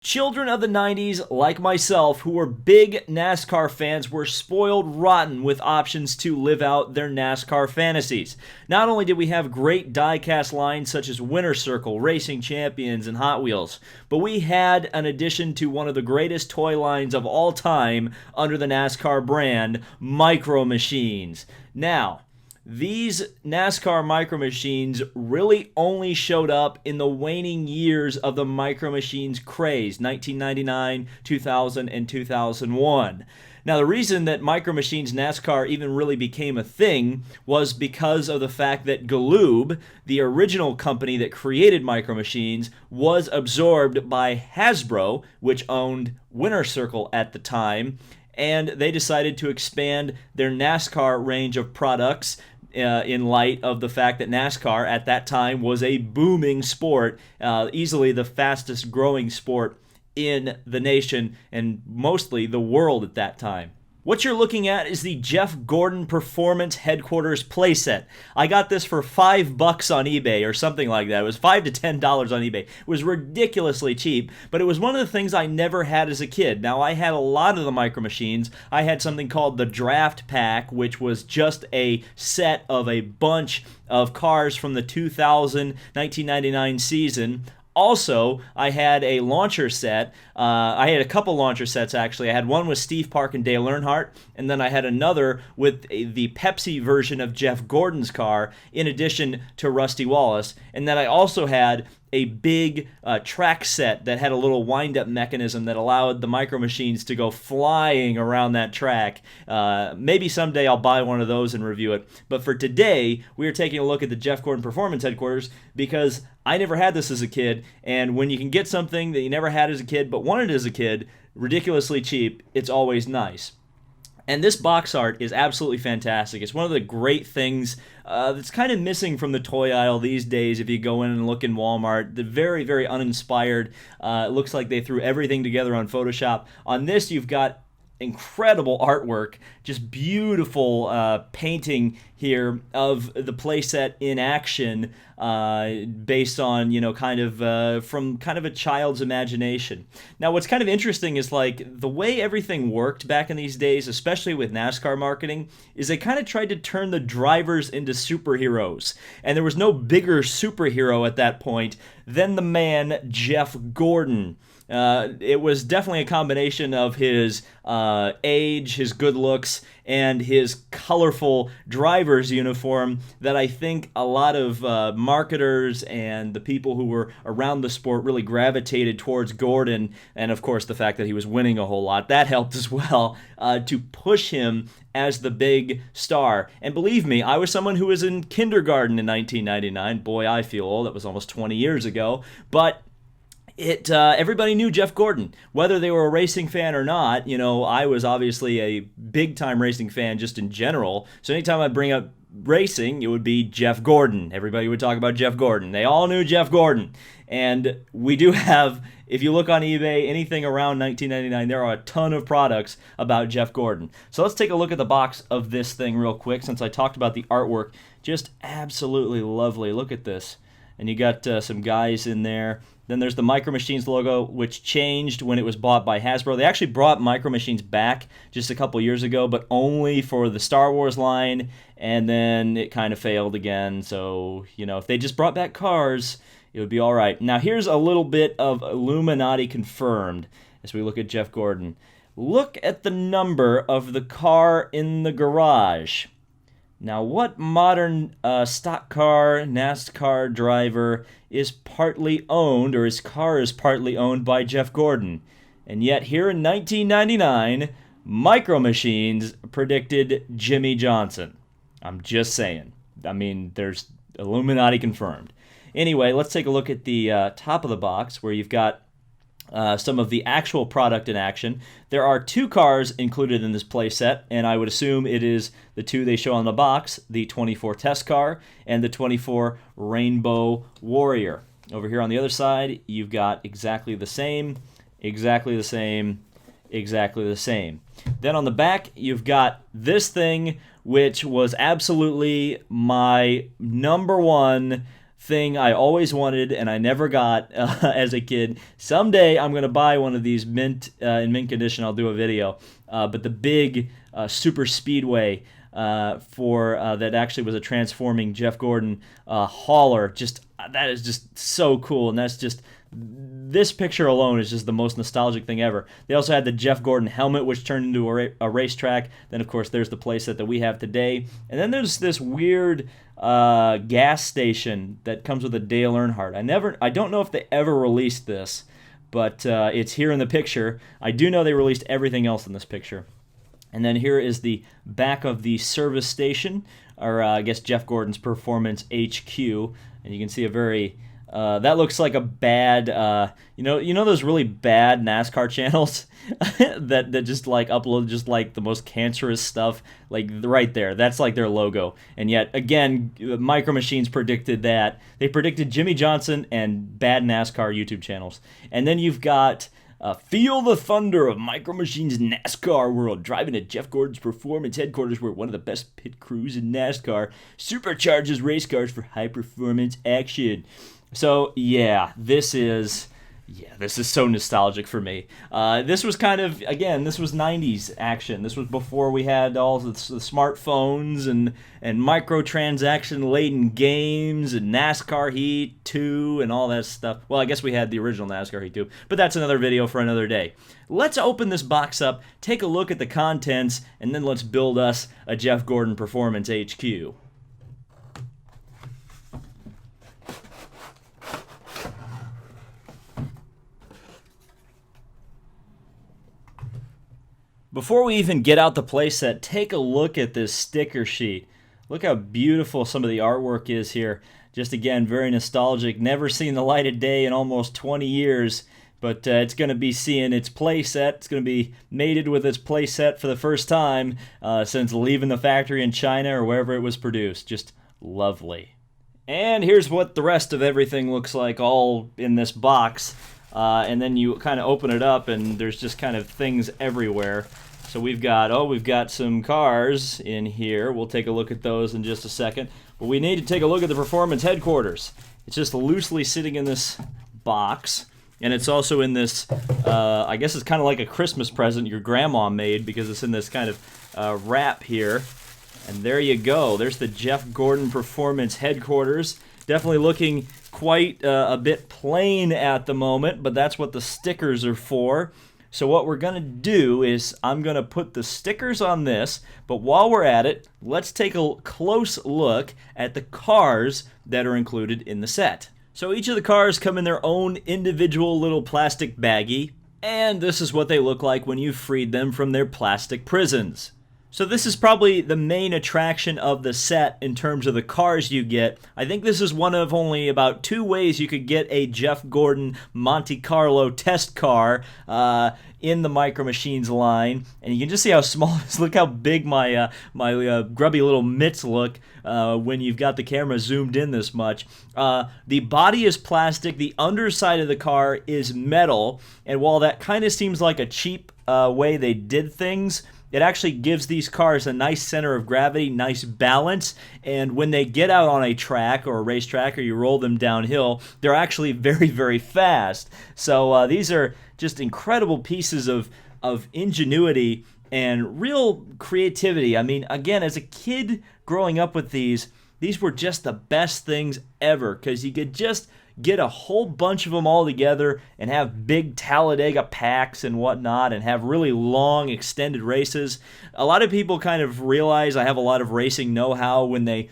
Children of the 90s, like myself, who were big NASCAR fans, were spoiled rotten with options to live out their NASCAR fantasies. Not only did we have great die-cast lines such as Winner Circle, Racing Champions, and Hot Wheels, but we had an addition to one of the greatest toy lines of all time under the NASCAR brand, Micro Machines. Now, these NASCAR Micro Machines really only showed up in the waning years of the Micro Machines craze, 1999, 2000, and 2001. Now, the reason that Micro Machines NASCAR even really became a thing was because of the fact that Galoob, the original company that created Micro Machines, was absorbed by Hasbro, which owned Winner Circle at the time, and they decided to expand their NASCAR range of products in light of the fact that NASCAR at that time was a booming sport, easily the fastest growing sport in the nation and mostly the world at that time. What you're looking at is the Jeff Gordon Performance Headquarters playset. I got this for $5 on eBay or something like that. It was $5 to $10 on eBay. It was ridiculously cheap, but it was one of the things I never had as a kid. Now, I had a lot of the Micro Machines. I had something called the Draft Pack, which was just a set of a bunch of cars from the 1999 season. Also, I had a launcher set. I had a couple launcher sets, actually. I had one with Steve Park and Dale Earnhardt, and then I had another with the Pepsi version of Jeff Gordon's car, in addition to Rusty Wallace. And then I also had a big track set that had a little wind-up mechanism that allowed the Micro Machines to go flying around that track. Maybe someday I'll buy one of those and review it. But for today, we are taking a look at the Jeff Gordon Performance Headquarters because I never had this as a kid, and when you can get something that you never had as a kid but wanted as a kid, ridiculously cheap, it's always nice. And this box art is absolutely fantastic. It's one of the great things that's kind of missing from the toy aisle these days if you go in and look in Walmart. They're very, very uninspired. It looks like they threw everything together on Photoshop. On this, you've got incredible artwork, just beautiful painting here of the playset in action, based on, from kind of a child's imagination. Now, what's kind of interesting is like the way everything worked back in these days, especially with NASCAR marketing, is they kind of tried to turn the drivers into superheroes, and there was no bigger superhero at that point than the man Jeff Gordon. It was definitely a combination of his age, his good looks, and his colorful driver's uniform that I think a lot of marketers and the people who were around the sport really gravitated towards Gordon, and of course the fact that he was winning a whole lot. That helped as well to push him as the big star. And believe me, I was someone who was in kindergarten in 1999. Boy, I feel old. That was almost 20 years ago. But everybody knew Jeff Gordon, whether they were a racing fan or not. I was obviously a big-time racing fan just in general, so anytime I bring up racing, it would be Jeff Gordon. Everybody would talk about Jeff Gordon. They all knew Jeff Gordon. And we do have, if you look on eBay, anything around 1999, there are a ton of products about Jeff Gordon. So let's take a look at the box of this thing real quick, since I talked about the artwork. Just absolutely lovely. Look at this. And you got some guys in there. Then there's the Micro Machines logo, which changed when it was bought by Hasbro. They actually brought Micro Machines back just a couple years ago, but only for the Star Wars line, and then it kind of failed again. So, if they just brought back cars, it would be all right. Now, here's a little bit of Illuminati confirmed as we look at Jeff Gordon. Look at the number of the car in the garage. Now, what modern stock car NASCAR driver is partly owned, or his car is partly owned by Jeff Gordon? And yet, here in 1999, Micro Machines predicted Jimmy Johnson. I'm just saying. I mean, there's Illuminati confirmed. Anyway, let's take a look at the top of the box, where you've got some of the actual product in action. There are two cars included in this playset, and I would assume it is the two they show on the box, the 24 Test Car and the 24 Rainbow Warrior. Over here on the other side, you've got exactly the same, exactly the same, exactly the same. Then on the back, you've got this thing, which was absolutely my number one thing I always wanted and I never got as a kid. Someday I'm going to buy one of these in mint condition. I'll do a video. But the big super speedway that actually was a transforming Jeff Gordon hauler, that is just so cool. And that's just, this picture alone is just the most nostalgic thing ever. They also had the Jeff Gordon helmet, which turned into a racetrack. Then, of course, there's the playset that we have today. And then there's this weird gas station that comes with a Dale Earnhardt. I don't know if they ever released this, but it's here in the picture. I do know they released everything else in this picture. And then here is the back of the service station, or I guess Jeff Gordon's Performance HQ. And you can see a very that looks like a bad, you know those really bad NASCAR channels that just like upload just like the most cancerous stuff, like right there. That's like their logo. And yet again, Micro Machines predicted that. They predicted Jimmy Johnson and bad NASCAR YouTube channels. And then you've got Feel the Thunder of Micro Machines NASCAR World, driving at Jeff Gordon's Performance headquarters, where one of the best pit crews in NASCAR supercharges race cars for high performance action. So yeah, this is so nostalgic for me. This was kind of, again, this was 90s action. This was before we had all the smartphones and microtransaction-laden games and NASCAR Heat 2 and all that stuff. Well, I guess we had the original NASCAR Heat 2, but that's another video for another day. Let's open this box up, take a look at the contents, and then let's build us a Jeff Gordon Performance HQ. Before we even get out the playset, take a look at this sticker sheet. Look how beautiful some of the artwork is here. Just again, very nostalgic. Never seen the light of day in almost 20 years, but it's going to be seeing its playset. It's going to be mated with its playset for the first time since leaving the factory in China or wherever it was produced. Just lovely. And here's what the rest of everything looks like all in this box. And then you kind of open it up and there's just kind of things everywhere. So we've got some cars in here. We'll take a look at those in just a second. But we need to take a look at the Performance headquarters. It's just loosely sitting in this box. And it's also in this, I guess it's kind of like a Christmas present your grandma made, because it's in this kind of wrap here. And there you go. There's the Jeff Gordon Performance headquarters. Definitely looking quite a bit plain at the moment, but that's what the stickers are for. So what we're going to do is I'm going to put the stickers on this, but while we're at it, let's take a close look at the cars that are included in the set. So each of the cars come in their own individual little plastic baggie, and this is what they look like when you've freed them from their plastic prisons. So this is probably the main attraction of the set in terms of the cars you get. I think this is one of only about 2 ways you could get a Jeff Gordon Monte Carlo test car in the Micro Machines line. And you can just see how small it is. Look how big my grubby little mitts look when you've got the camera zoomed in this much. The body is plastic. The underside of the car is metal. And while that kind of seems like a cheap way they did things, it actually gives these cars a nice center of gravity, nice balance, and when they get out on a track or a racetrack or you roll them downhill, they're actually very, very fast. So these are just incredible pieces of ingenuity and real creativity. I mean, again, as a kid growing up with these were just the best things ever, because you could just get a whole bunch of them all together and have big Talladega packs and whatnot and have really long extended races. A lot of people kind of realize I have a lot of racing know-how when they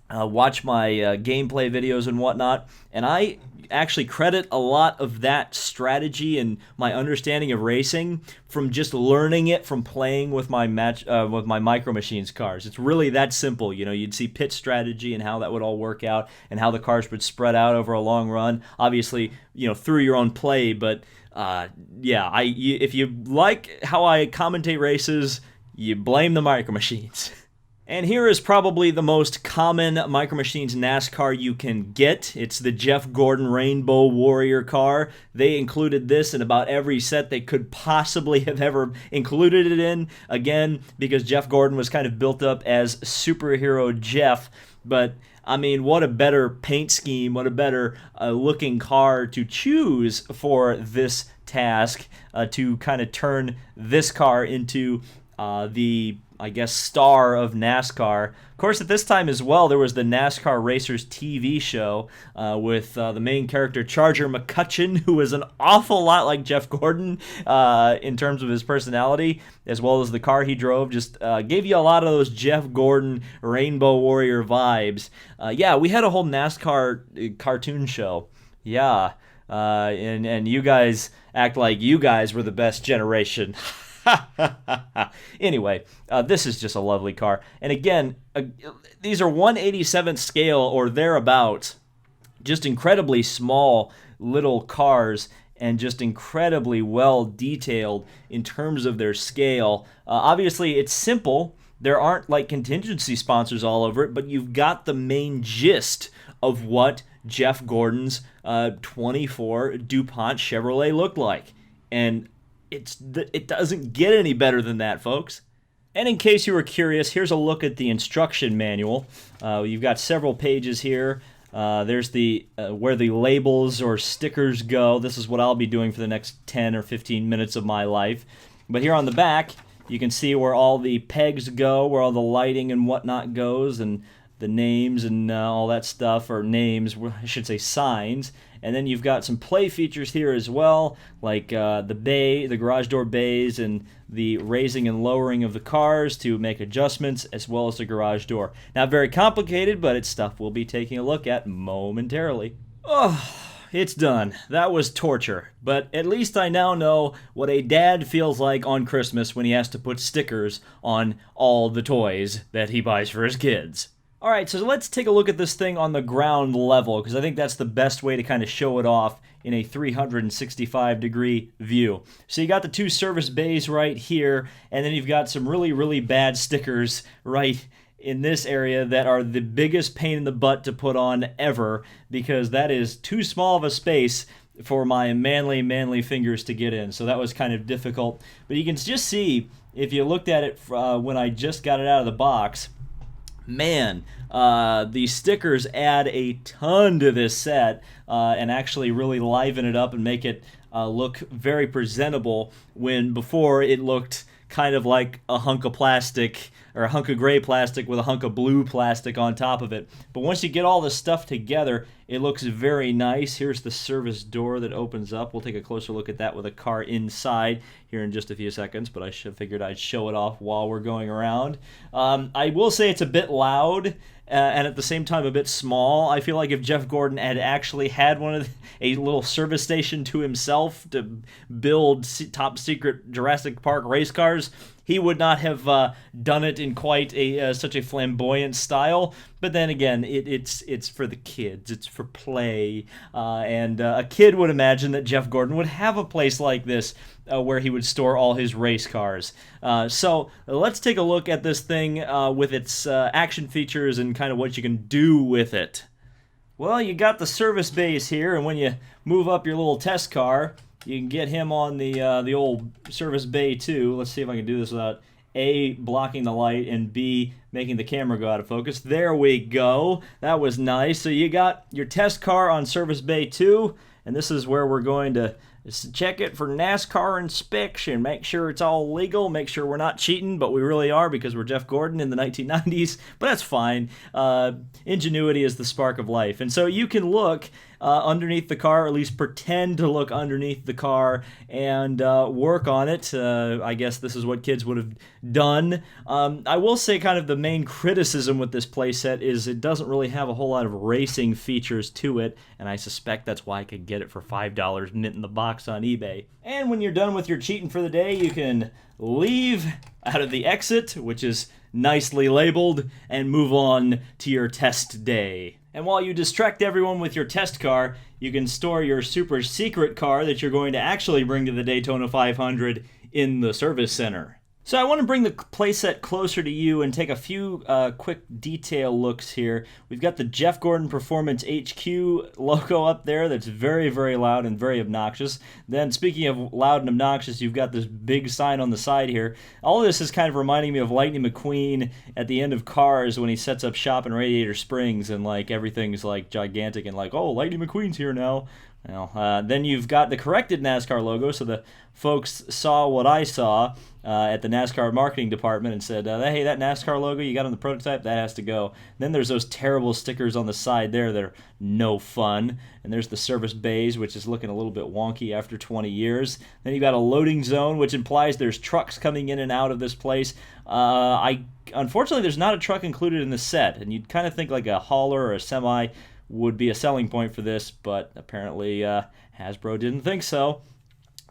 watch my gameplay videos and whatnot, and I actually credit a lot of that strategy and my understanding of racing from just learning it from playing with my Micro Machines cars. It's really that simple. You know, you'd see pit strategy and how that would all work out and how the cars would spread out over a long run. Obviously, you know, through your own play, but yeah, if you like how I commentate races, you blame the Micro Machines. And here is probably the most common Micro Machines NASCAR you can get. It's the Jeff Gordon Rainbow Warrior car. They included this in about every set they could possibly have ever included it in. Again, because Jeff Gordon was kind of built up as superhero Jeff. But I mean, what a better paint scheme, what a better looking car to choose for this task, to kind of turn this car into the, I guess, star of NASCAR. Of course, at this time as well, there was the NASCAR Racers TV show with the main character, Charger McCutcheon, who was an awful lot like Jeff Gordon in terms of his personality, as well as the car he drove. Just gave you a lot of those Jeff Gordon Rainbow Warrior vibes. Yeah, we had a whole NASCAR cartoon show. Yeah, and you guys act like you guys were the best generation. Anyway, this is just a lovely car. And again, these are 1/87th scale or thereabouts. Just incredibly small little cars and just incredibly well detailed in terms of their scale. Obviously, it's simple. There aren't like contingency sponsors all over it, but you've got the main gist of what Jeff Gordon's 24 DuPont Chevrolet looked like. And it doesn't get any better than that, folks. And in case you were curious, here's a look at the instruction manual. You've got several pages here. There's the where the labels or stickers go. This is what I'll be doing for the next 10 or 15 minutes of my life. But here on the back, you can see where all the pegs go, where all the lighting and whatnot goes, and the names and all that stuff, or names, I should say signs. And then you've got some play features here as well, like the garage door bays, and the raising and lowering of the cars to make adjustments, as well as the garage door. Not very complicated, but it's stuff we'll be taking a look at momentarily. Oh, it's done. That was torture. But at least I now know what a dad feels like on Christmas when he has to put stickers on all the toys that he buys for his kids. Alright, so let's take a look at this thing on the ground level, because I think that's the best way to kind of show it off in a 365-degree view. So you got the two service bays right here, and then you've got some really, really bad stickers right in this area that are the biggest pain in the butt to put on ever, because that is too small of a space for my manly fingers to get in. So that was kind of difficult. But you can just see, if you looked at it when I just got it out of the box, man, these stickers add a ton to this set and actually really liven it up and make it look very presentable, when before it looked kind of like a hunk of plastic, or a hunk of gray plastic with a hunk of blue plastic on top of it. But once you get all this stuff together, it looks very nice. Here's the service door that opens up. We'll take a closer look at that with a car inside here in just a few seconds, but I figured I'd show it off while we're going around. I will say it's a bit loud, and at the same time a bit small. I feel like if Jeff Gordon had actually had a little service station to himself to build top secret Jurassic Park race cars, he would not have done it in quite such a flamboyant style. But then again, it's for the kids. It's for play. And a kid would imagine that Jeff Gordon would have a place like this where he would store all his race cars. So let's take a look at this thing with its action features and kind of what you can do with it. Well, you got the service bays here, and when you move up your little test car, you can get him on the old service bay too. Let's see if I can do this without A, blocking the light, and B, making the camera go out of focus. There we go. That was nice. So you got your test car on service bay 2, and this is where we're going to check it for NASCAR inspection. Make sure it's all legal. Make sure we're not cheating, but we really are, because we're Jeff Gordon in the 1990s. But that's fine. Ingenuity is the spark of life. And so you can look underneath the car, or at least pretend to look underneath the car, and work on it. I guess this is what kids would have done. I will say kind of the main criticism with this playset is it doesn't really have a whole lot of racing features to it, and I suspect that's why I could get it for $5 mint in the box on eBay. And when you're done with your cheating for the day, you can leave out of the exit, which is nicely labeled, and move on to your test day. And while you distract everyone with your test car, you can store your super secret car that you're going to actually bring to the Daytona 500 in the service center. So I want to bring the playset closer to you and take a few quick detail looks here. We've got the Jeff Gordon Performance HQ logo up there that's very, very loud and very obnoxious. Then speaking of loud and obnoxious, you've got this big sign on the side here. All of this is kind of reminding me of Lightning McQueen at the end of Cars when he sets up shop in Radiator Springs and like everything's like gigantic and like, oh, Lightning McQueen's here now. Well, then you've got the corrected NASCAR logo, so the folks saw what I saw at the NASCAR marketing department and said, hey, that NASCAR logo you got on the prototype, that has to go. And then there's those terrible stickers on the side there that are no fun. And there's the service bays, which is looking a little bit wonky after 20 years. Then you got a loading zone, which implies there's trucks coming in and out of this place. Unfortunately, there's not a truck included in the set, and you'd kind of think like a hauler or a semi would be a selling point for this, but apparently Hasbro didn't think so.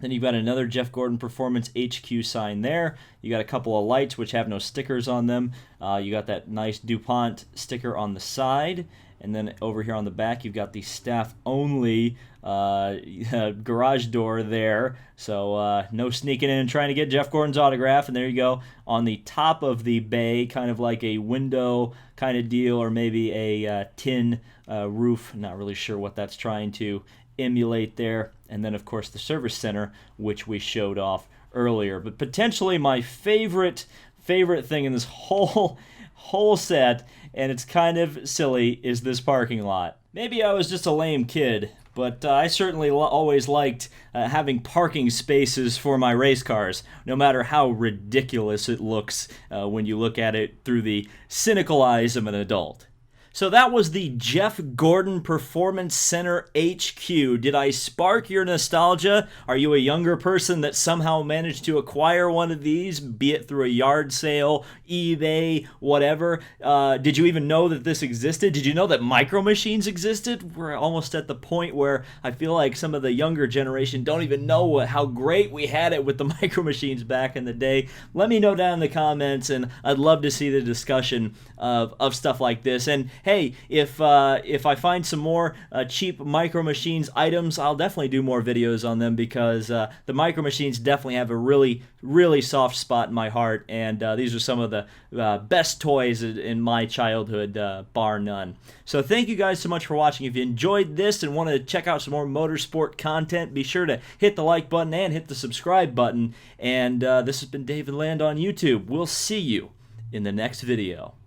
Then you've got another Jeff Gordon Performance HQ sign there. You got a couple of lights which have no stickers on them. You got that nice DuPont sticker on the side. And then over here on the back, you've got the staff-only garage door there. So no sneaking in and trying to get Jeff Gordon's autograph. And there you go. On the top of the bay, kind of like a window kind of deal, or maybe a tin roof. Not really sure what that's trying to emulate there. And then, of course, the service center, which we showed off earlier. But potentially my favorite thing in this whole set, and it's kind of silly, is this parking lot. Maybe I was just a lame kid, but I certainly always liked having parking spaces for my race cars, no matter how ridiculous it looks when you look at it through the cynical eyes of an adult. So that was the Jeff Gordon Performance Center HQ. Did I spark your nostalgia? Are you a younger person that somehow managed to acquire one of these, be it through a yard sale, eBay, whatever? Did you even know that this existed? Did you know that Micro Machines existed? We're almost at the point where I feel like some of the younger generation don't even know how great we had it with the Micro Machines back in the day. Let me know down in the comments, and I'd love to see the discussion of stuff like this. And hey, if I find some more cheap Micro Machines items, I'll definitely do more videos on them, because the Micro Machines definitely have a really, really soft spot in my heart, and these are some of the best toys in my childhood, bar none. So thank you guys so much for watching. If you enjoyed this and want to check out some more motorsport content, be sure to hit the like button and hit the subscribe button. And this has been David Land on YouTube. We'll see you in the next video.